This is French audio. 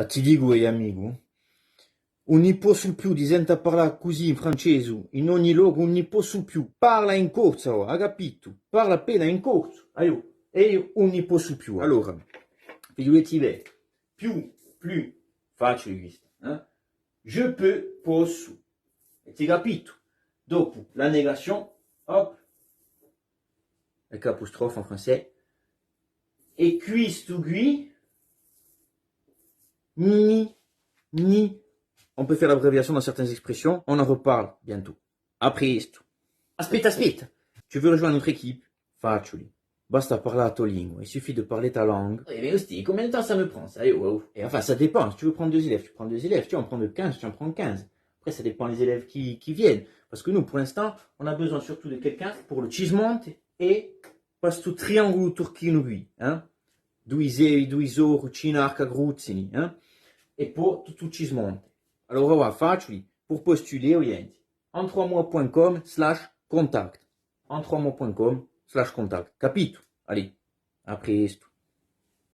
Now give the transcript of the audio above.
ti dico amico, non ne posso più di sentire parlare così in francese, in ogni luogo non ne posso più, parla in corsa, hai capito? Parla appena in corso, e io non ne posso più. Allora, figlietti veri, più, facile questo, je peux, posso, ti capito? Dopo la négation, hop, avec l'apostrophe en français, et questo qui, ni. On peut faire l'abréviation dans certaines expressions, on en reparle bientôt. Après esto. Aspetta. Tu veux rejoindre notre équipe? Facile. Basta parlare la tua lingua, il suffit de parler ta langue. Mais aussi, combien de temps ça me prend ça? Et enfin, ça dépend. Si tu veux prendre 2 élèves, tu prends 2 élèves. Tu en prends 15, tu en prends 15. Après, ça dépend des élèves qui viennent. Parce que nous, pour l'instant, on a besoin surtout de quelqu'un pour le Cismonte et questo triangolo turchino-gui. Due ore, Cinarca, Gruzzini. Et pour tout le Cismonte. Alors, on va facile pour postuler au Yenti. En3mois.com/contact. En3mois.com/contact. Capito? Allez, après esto.